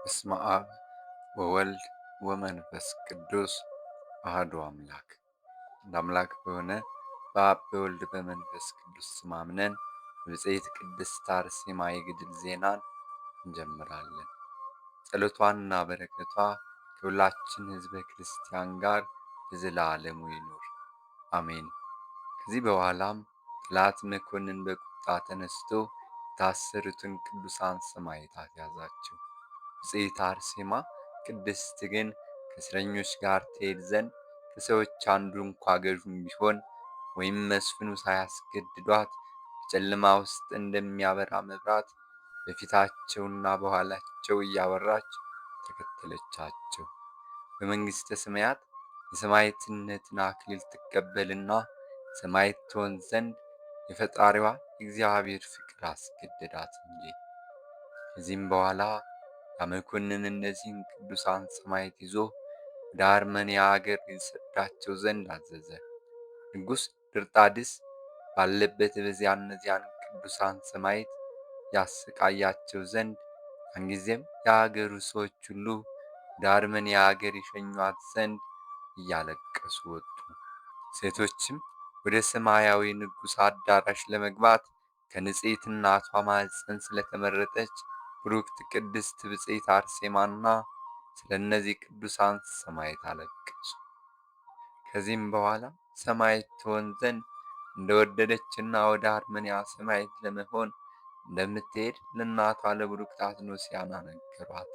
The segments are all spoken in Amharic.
በስመ አብ ወወልድ ወመንፈስ ቅዱስ አሐዱ አምላክ። አንድ አምላክ በሆነ በአብ በወልድ በመንፈስ ቅዱስ ስም አምነን ብፅዕት ቅድስት አርሴማ የገድል ዜናን እንጀምራለን። ጸሎቷና በረከቷ ከሁላችን ሕዝበ ክርስቲያን ጋር ለዘላለሙ ይኑር አሜን። ከዚህ በኋላም ጠላት መኮንን በቁጣ ተነስቶ የታሰሩትን ቅዱሳን ሰማዕታት ያዛቸው። ብፅዕት አርሴማ ቅድስት ግን ከእስረኞች ጋር ትሄድ ዘንድ ከሰዎች አንዱ እንኳ ገዡም ቢሆን ወይም መስፍኑ ሳያስገድዷት በጨለማ ውስጥ እንደሚያበራ መብራት በፊታቸውና በኋላቸው እያበራች ተከተለቻቸው። በመንግሥተ ሰማያት የሰማዕትነትን አክሊል ትቀበልና ሰማዕት ትሆን ዘንድ የፈጣሪዋ እግዚአብሔር ፍቅር አስገደዳት እንጂ። ከዚህም በኋላ ያ መኮንን እነዚህን ቅዱሳን ሰማዕታት ይዞ ወደ አርመንያ አገር ይሰዳቸው ዘንድ አዘዘ። ንጉሥ ድርጣድስ ባለበት በዚያ እነዚያን ቅዱሳን ሰማዕታት ያሰቃያቸው ዘንድ ያን ጊዜም የአገሩ ሰዎች ሁሉ ወደ አርመንያ አገር ይሸኟት ዘንድ እያለቀሱ ወጡ። ሴቶችም ወደ ሰማያዊ ንጉሥ አዳራሽ ለመግባት ከንጽሕት እናቷ ማኅፀን ስለተመረጠች ብሩክት ቅድስት ብፅዕት አርሴማና ስለ እነዚህ ቅዱሳን ሰማዕታት አለቀሱ። ከዚህም በኋላ ሰማዕት ትሆን ዘንድ እንደወደደችና ወደ አርመንያ ሰማዕት ለመሆን እንደምትሄድ ለእናቷ ለብሩክት አትኖስያና ነገሯት።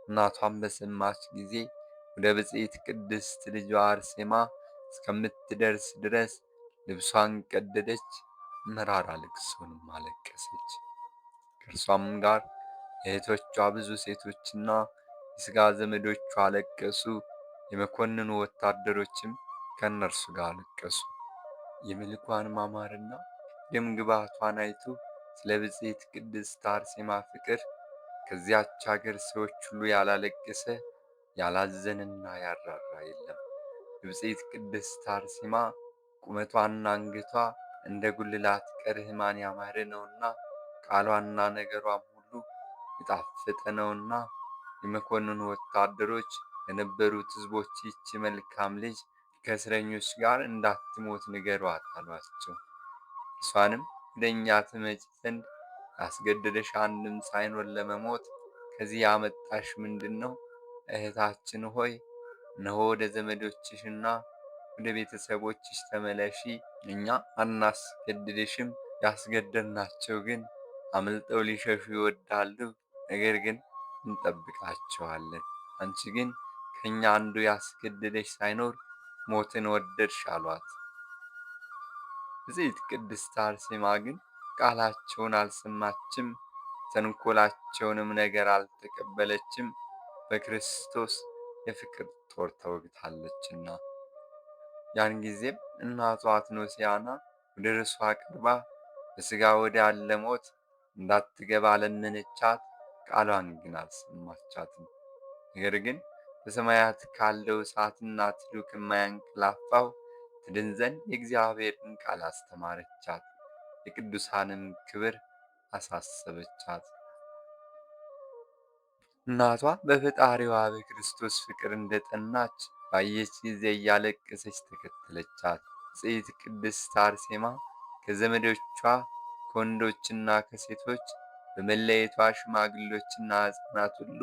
እናቷም በሰማች ጊዜ ወደ ብፅዕት ቅድስት ልጇ አርሴማ እስከምትደርስ ድረስ ልብሷን ቀደደች፣ መራራ ልቅሶንም አለቀሰች። ከእርሷም ጋር እህቶቿ ብዙ ሴቶችና የሥጋ ዘመዶቿ አለቀሱ። የመኮንኑ ወታደሮችም ከእነርሱ ጋር አለቀሱ። የመልኳን ማማርና ደምግባቷን አይቶ ስለ ብፅዕት ቅድስት አርሴማ ፍቅር ከዚያች አገር ሰዎች ሁሉ ያላለቀሰ ያላዘነና ያራራ የለም። የብፅዕት ቅድስት አርሴማ ቁመቷና አንገቷ እንደ ጉልላት ቀርህማን ያማረ ነውና ቃሏና ነገሯም ሁሉ የጣፈጠ ነውና የመኮንኑ ወታደሮች የነበሩት ሕዝቦች ይህች መልካም ልጅ ከእስረኞች ጋር እንዳትሞት ንገሯት አሏቸው። እርሷንም ወደ እኛ ትመጪ ዘንድ ያስገደደሽ አንድም ሳይኖር ለመሞት ከዚህ ያመጣሽ ምንድን ነው? እህታችን ሆይ እነሆ ወደ ዘመዶችሽና ወደ ቤተሰቦችሽ ተመለሺ። እኛ አናስገድድሽም። ያስገደድናቸው ግን አምልጠው ሊሸሹ ይወዳሉ፣ ነገር ግን እንጠብቃቸዋለን። አንቺ ግን ከእኛ አንዱ ያስገደደሽ ሳይኖር ሞትን ወደድሽ አሏት። ብፅዕት ቅድስት አርሴማ ግን ቃላቸውን አልሰማችም፣ ተንኰላቸውንም ነገር አልተቀበለችም፣ በክርስቶስ የፍቅር ጦር ተወግታለችና። ያን ጊዜም እናቷ አትኖስያና ወደ እርሷ ቀርባ በሥጋ ወዳለ ሞት እንዳትገባ ለመነቻት፣ ቃሏን ግን አልሰማቻትም። ነገር ግን በሰማያት ካለው እሳትና ትሉ ከማያንቀላፋው ትድን ዘንድ የእግዚአብሔርን ቃል አስተማረቻት፣ የቅዱሳንም ክብር አሳሰበቻት። እናቷ በፈጣሪዋ በክርስቶስ ፍቅር እንደጠናች ባየች ጊዜ እያለቀሰች ተከተለቻት። ብፅዕት ቅድስት አርሴማ ከዘመዶቿ ከወንዶችና ከሴቶች በመለየቷ ሽማግሎችና ሕፃናት ሁሉ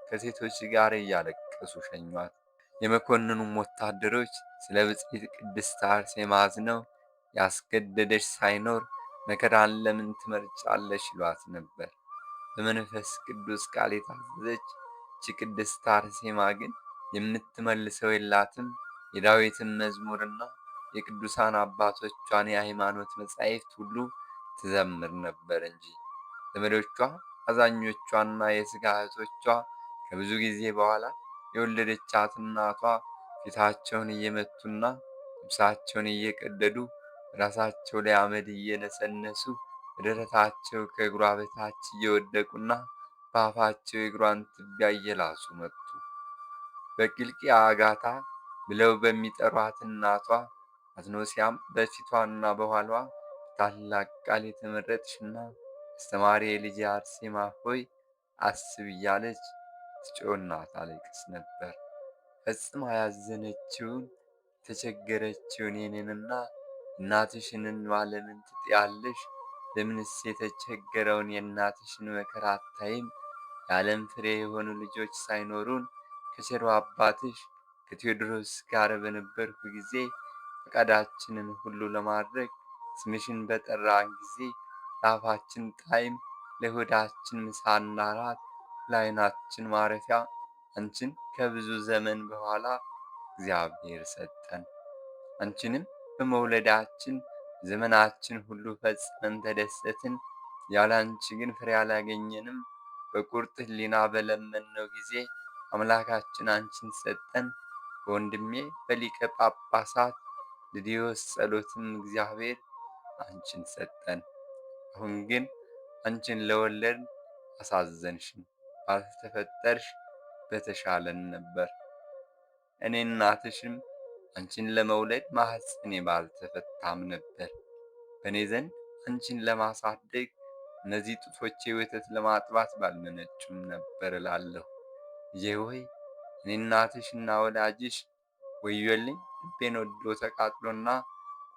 ከሴቶች ጋር እያለቀሱ ሸኟት። የመኮንኑም ወታደሮች ስለ ብፅዕት ቅድስት አርሴማ አዝነው ያስገደደሽ ሳይኖር መከራን ለምን ትመርጫለሽ? ይሏት ነበር። በመንፈስ ቅዱስ ቃል የታዘዘች ይህች ቅድስት አርሴማ ግን የምትመልሰው የላትም። የዳዊትን መዝሙርና የቅዱሳን አባቶቿን የሃይማኖት መጻሕፍት ሁሉ ትዘምር ነበር እንጂ። ዘመዶቿ አዛኞቿና የሥጋ እህቶቿ ከብዙ ጊዜ በኋላ የወለደቻት እናቷ ፊታቸውን እየመቱና ልብሳቸውን እየቀደዱ ራሳቸው ላይ አመድ እየነሰነሱ በደረታቸው ከእግሯ በታች እየወደቁና በአፋቸው የእግሯን ትቢያ እየላሱ መጡ። በቂልቅያ አጋታ ብለው በሚጠሯት እናቷ አትኖስያም በፊቷና በኋላዋ ታላቅ ቃል የተመረጥሽና አስተማሪ የልጄ አርሴማ ሆይ አስብ እያለች ትጮህና ታለቅስ ነበር። ፈጽማ ያዘነችውን የተቸገረችውን የኔንና እናትሽንን ለምን ትጥያለሽ? ለምንስ የተቸገረውን የእናትሽን መከራ አታይም? የዓለም ፍሬ የሆኑ ልጆች ሳይኖሩን ከቸሩ አባትሽ ከቴዎድሮስ ጋር በነበርኩ ጊዜ ፈቃዳችንን ሁሉ ለማድረግ ስምሽን በጠራን ጊዜ ለአፋችን ጣዕም፣ ለሆዳችን ምሳና ራት፣ ለዓይናችን ማረፊያ አንቺን ከብዙ ዘመን በኋላ እግዚአብሔር ሰጠን። አንቺንም በመውለዳችን ዘመናችን ሁሉ ፈጽመን ተደሰትን። ያለ አንቺ ግን ፍሬ አላገኘንም። በቁርጥ ሕሊና በለመንነው ጊዜ አምላካችን አንቺን ሰጠን። በወንድሜ በሊቀ ጳጳሳት ልድዮስ ጸሎትም እግዚአብሔር አንቺን ሰጠን። አሁን ግን አንቺን ለወለድን አሳዘንሽን። ባልተፈጠርሽ በተሻለን ነበር። እኔ እናትሽም አንቺን ለመውለድ ማኅፀኔ ባልተፈታም ነበር። በእኔ ዘንድ አንቺን ለማሳደግ እነዚህ ጡቶቼ ወተት ለማጥባት ባልመነጩም ነበር እላለሁ። ልጄ ሆይ እኔ እናትሽና ወላጅሽ ወዮልኝ! ልቤን ወዶ ተቃጥሎና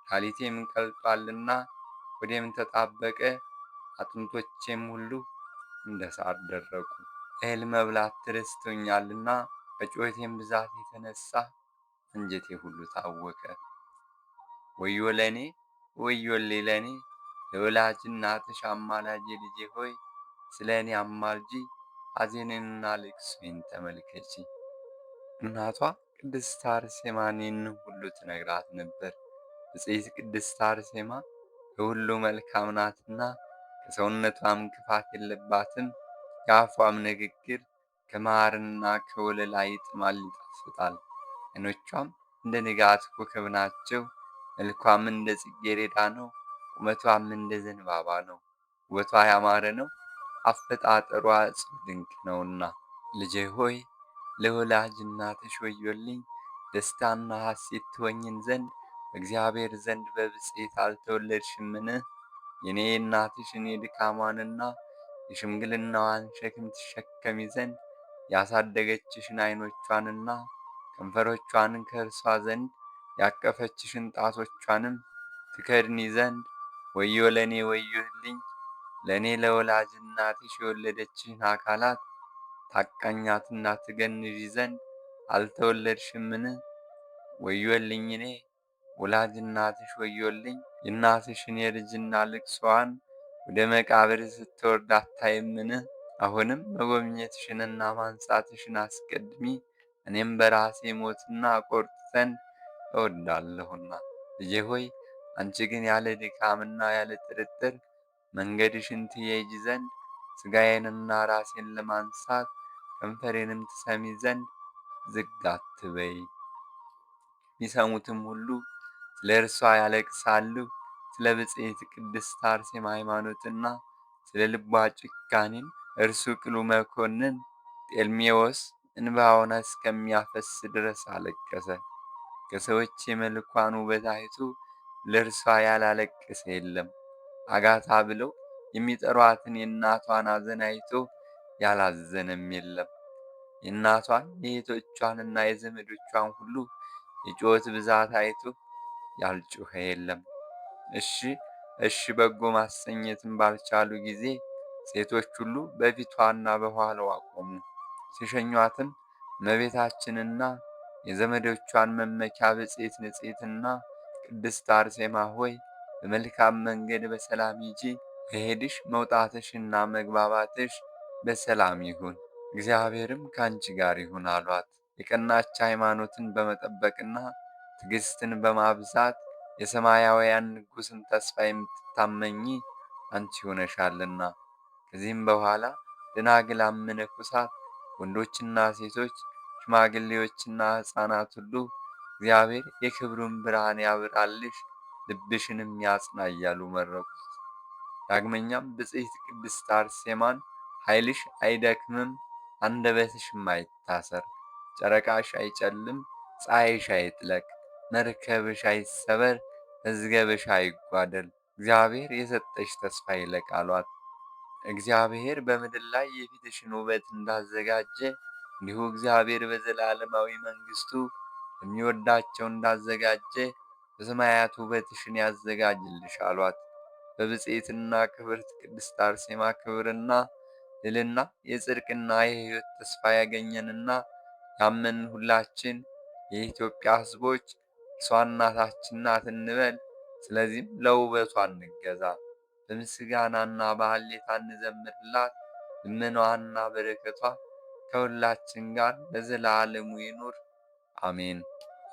ኩላሊቴም ቀልጧልና ሆዴም ተጣበቀ፣ አጥንቶቼም ሁሉ እንደ ሣር ደረቁ። እህል መብላት ተረስቶኛልና ከጩኸቴም ብዛት የተነሣ አንጀቴ ሁሉ ታወከ። ወዮ ለእኔ ወዮልኝ ለእኔ! ለወላጅ እናትሽ አማላጄ ልጄ ሆይ ስለ እኔ አማልጂ፣ ሐዘኔንና ልቅሶዬን ተመልከቺ። እናቷ ቅድስት አርሴማን ይህንን ሁሉ ትነግራት ነበር። ብፅዕት ቅድስት አርሴማ በሁሉ መልካም ናትና ከሰውነቷም ክፋት የለባትም። የአፏም ንግግር ከማርና ከወለላ ይጥማል ይጣፍጣል። ዓይኖቿም እንደ ንጋት ኮከብ ናቸው። መልኳም እንደ ጽጌረዳ ነው። ቁመቷም እንደ ዘንባባ ነው። ውበቷ ያማረ ነው። አፈጣጠሯ እጹብ ድንቅ ነውና ልጄ ሆይ ለወላጅ እናትሽ ወዮልኝ! ደስታና ሐሴት ትሆኝን ዘንድ በእግዚአብሔር ዘንድ በብፅዕት አልተወለድሽምን? የእኔ እናትሽን የድካሟንና የሽምግልናዋን ሸክም ትሸከሚ ዘንድ ያሳደገችሽን ዓይኖቿንና ከንፈሮቿን ከእርሷ ዘንድ ያቀፈችሽን ጣቶቿንም ትከድኒ ዘንድ ወዮ ለእኔ ወዮልኝ! ለእኔ ለወላጅ እናትሽ የወለደችሽን አካላት ታቃኛትና ትገንዢ ዘንድ አልተወለድሽምን? ወዮልኝ እኔ ወላጅ እናትሽ ወዮልኝ! የእናትሽን የልጅና ልቅሶዋን ወደ መቃብር ስትወርድ አታይምን? አሁንም መጎብኘትሽንና ማንጻትሽን አስቀድሚ፣ እኔም በራሴ ሞትና ቆርጥ ዘንድ እወዳለሁና። ልጄ ሆይ አንቺ ግን ያለ ድካምና ያለ ጥርጥር መንገድሽን ትሄጂ ዘንድ ሥጋዬንና ራሴን ለማንሳት ከንፈሬንም ትሰሚ ዘንድ ዝግ አትበይ። የሚሰሙትም ሁሉ ስለ እርሷ ያለቅሳሉ። ስለ ብፅዕት ቅድስት አርሴማ ሃይማኖትና ስለ ልቧ ጭካኔም እርሱ ቅሉ መኮንን ጤልሜዎስ እንባውን እስከሚያፈስ ድረስ አለቀሰ። ከሰዎች የመልኳን ውበት አይቶ ለእርሷ ያላለቀሰ የለም። አጋታ ብለው የሚጠሯትን የእናቷን ሐዘን አይቶ ያላዘነም የለም። የእናቷን የእህቶቿንና የዘመዶቿን ሁሉ የጩኸት ብዛት አይቶ ያልጮኸ የለም። እሺ እሺ በጎ ማሰኘትም ባልቻሉ ጊዜ ሴቶች ሁሉ በፊቷና በኋላዋ ቆሙ። ሲሸኟትም እመቤታችንና የዘመዶቿን መመኪያ ብፅዕት ንጽሕትና ቅድስት አርሴማ ሆይ በመልካም መንገድ በሰላም ሂጂ፣ መሄድሽ መውጣትሽና መግባባትሽ በሰላም ይሁን፣ እግዚአብሔርም ከአንቺ ጋር ይሁን አሏት። የቀናች ሃይማኖትን በመጠበቅና ትዕግስትን በማብዛት የሰማያውያን ንጉሥን ተስፋ የምትታመኚ አንቺ ሆነሻልና። ከዚህም በኋላ ደናግላን መነኮሳት፣ ወንዶችና ሴቶች፣ ሽማግሌዎችና ሕፃናት ሁሉ እግዚአብሔር የክብሩን ብርሃን ያብራልሽ፣ ልብሽንም ያጽና እያሉ መረቁት። ዳግመኛም ብፅዕት ቅድስት አርሴማን ኃይልሽ አይደክምም፣ አንደበትሽም አይታሰር፣ ጨረቃሽ አይጨልም፣ ፀሐይሽ አይጥለቅ፣ መርከብሽ አይሰበር፣ መዝገብሽ አይጓደል፣ እግዚአብሔር የሰጠሽ ተስፋ ይለቅ አሏት። እግዚአብሔር በምድር ላይ የፊትሽን ውበት እንዳዘጋጀ እንዲሁ እግዚአብሔር በዘላለማዊ መንግሥቱ ለሚወዳቸው እንዳዘጋጀ በሰማያት ውበትሽን ያዘጋጅልሽ አሏት። በብፅዕትና ክብርት ቅድስት አርሴማ ክብርና ድልና የጽድቅና የሕይወት ተስፋ ያገኘንና ያመንን ሁላችን የኢትዮጵያ ሕዝቦች እርሷ እናታችን ናት እንበል። ስለዚህም ለውበቷ እንገዛ፣ በምስጋናና በሐሌታ እንዘምርላት። ልመናዋና በረከቷ ከሁላችን ጋር ለዘላለሙ ይኑር አሜን።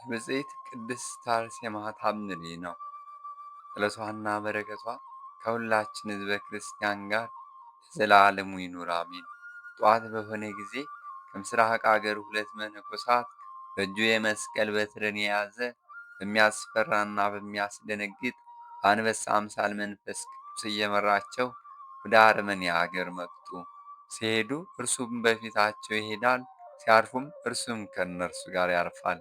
የብፅዕት ቅድስት አርሴማ ታምሪ ነው። ጸሎቷና በረከቷ ከሁላችን ሕዝበ ክርስቲያን ጋር ለዘላለሙ ይኑር አሜን። ጠዋት በሆነ ጊዜ ከምሥራቅ አገር ሁለት መነኮሳት በእጁ የመስቀል በትርን የያዘ በሚያስፈራና በሚያስደነግጥ በአንበሳ አምሳል መንፈስ ቅዱስ እየመራቸው ወደ አርመንያ አገር መጡ። ሲሄዱ እርሱም በፊታቸው ይሄዳል፣ ሲያርፉም እርሱም ከእነርሱ ጋር ያርፋል።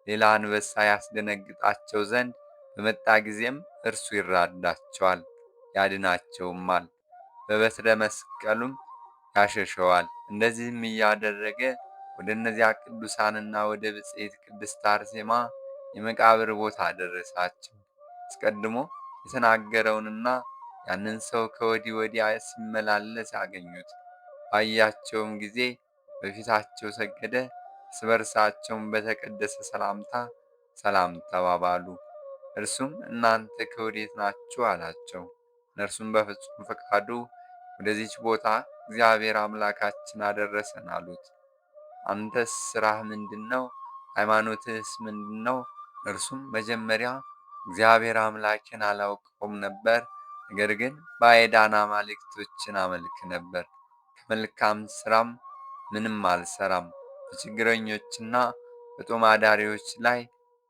ሌላ አንበሳ ያስደነግጣቸው ዘንድ በመጣ ጊዜም እርሱ ይራዳቸዋል ያድናቸውማል፣ በበትረ መስቀሉም ያሸሸዋል። እንደዚህም እያደረገ ወደ እነዚያ ቅዱሳንና ወደ ብፅዕት ቅድስት አርሴማ የመቃብር ቦታ ደረሳቸው። አስቀድሞ የተናገረውንና ያንን ሰው ከወዲህ ወዲያ ሲመላለስ አገኙት። ባያቸውም ጊዜ በፊታቸው ሰገደ። እርስ በርሳቸውም በተቀደሰ ሰላምታ ሰላም ተባባሉ። እርሱም እናንተ ከወዴት ናችሁ አላቸው። እነርሱም በፍጹም ፈቃዱ ወደዚች ቦታ እግዚአብሔር አምላካችን አደረሰን አሉት። አንተስ ሥራህ ምንድን ነው? ሃይማኖትህስ ምንድን ነው? እርሱም መጀመሪያ እግዚአብሔር አምላኬን አላውቀውም ነበር፣ ነገር ግን ባዕዳን አማልክቶችን አመልክ ነበር። ከመልካም ሥራም ምንም አልሰራም። በችግረኞችና በጦም አዳሪዎች ላይ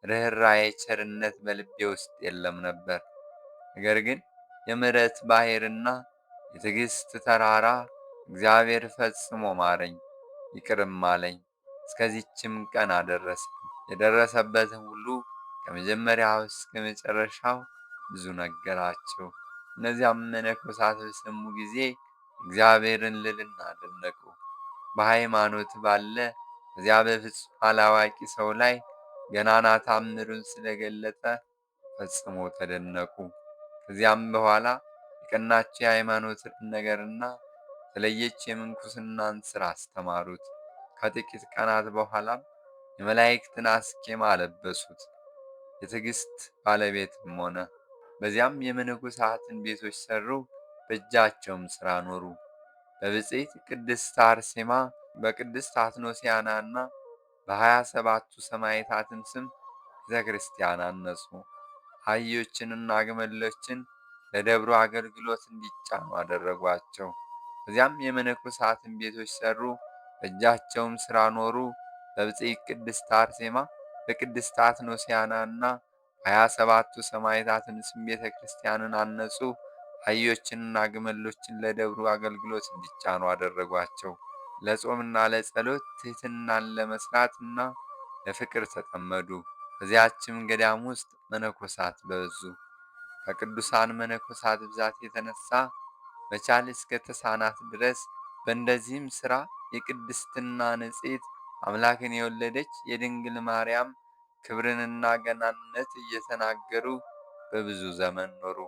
ርኅራኄ፣ ቸርነት በልቤ ውስጥ የለም ነበር። ነገር ግን የምሕረት ባሕርና የትዕግሥት ተራራ እግዚአብሔር ፈጽሞ ማረኝ፣ ይቅርም አለኝ። እስከዚችም ቀን አደረሰኝ። የደረሰበትን ሁሉ ከመጀመሪያው እስከ መጨረሻው ብዙ ነገራቸው። እነዚያም መነኮሳት በሰሙ ጊዜ እግዚአብሔርን ልዕልና አደነቁ። በሃይማኖት ባለ በዚያ በፍጹም አላዋቂ ሰው ላይ ገናና ታምሩን ስለገለጠ ፈጽሞ ተደነቁ። ከዚያም በኋላ የቀናች የሃይማኖትን ነገርና የተለየች የምንኩስናን ሥራ አስተማሩት። ከጥቂት ቀናት በኋላም የመላእክትን አስኬማ አለበሱት። የትዕግሥት ባለቤትም ሆነ። በዚያም የመነኮሳትን ቤቶች ሠሩ፣ በእጃቸውም ሥራ ኖሩ። በብፅዕት ቅድስት አርሴማ በቅድስት አትኖሲያናና በ27ቱ ሰማዕታትም ስም ቤተ ክርስቲያን አነጹ። አህዮችንና ግመሎችን ለደብሩ አገልግሎት እንዲጫኑ አደረጓቸው። በዚያም የመነኮሳትን ቤቶች ሠሩ፣ በእጃቸውም ሥራ ኖሩ። በብፅዕት ቅድስት አርሴማ በቅድስት አትኖሲያናና በ27ቱ ሰማዕታትም ስም ቤተ ክርስቲያንን አነጹ። አህዮችንና ግመሎችን ለደብሩ አገልግሎት እንዲጫኑ አደረጓቸው። ለጾምና ለጸሎት ትሕትናን ለመሥራትና ለፍቅር ተጠመዱ። በዚያችም ገዳም ውስጥ መነኮሳት በዙ። ከቅዱሳን መነኮሳት ብዛት የተነሳ መቻል እስከ ተሳናት ድረስ በእንደዚህም ሥራ የቅድስትና ንጽሕት አምላክን የወለደች የድንግል ማርያም ክብርንና ገናንነት እየተናገሩ በብዙ ዘመን ኖሩ።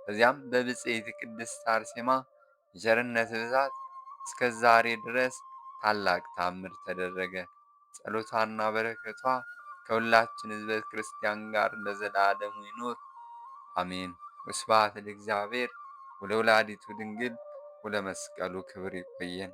በዚያም በብፅዕት ቅድስት አርሴማ የቸርነት ብዛት እስከ ዛሬ ድረስ ታላቅ ተአምር ተደረገ። ጸሎቷና በረከቷ ከሁላችን ሕዝበ ክርስቲያን ጋር ለዘላለሙ ይኑር አሜን። ወስብሐት ለእግዚአብሔር ወለወላዲቱ ድንግል ወለመስቀሉ ክብር። ይቆየን።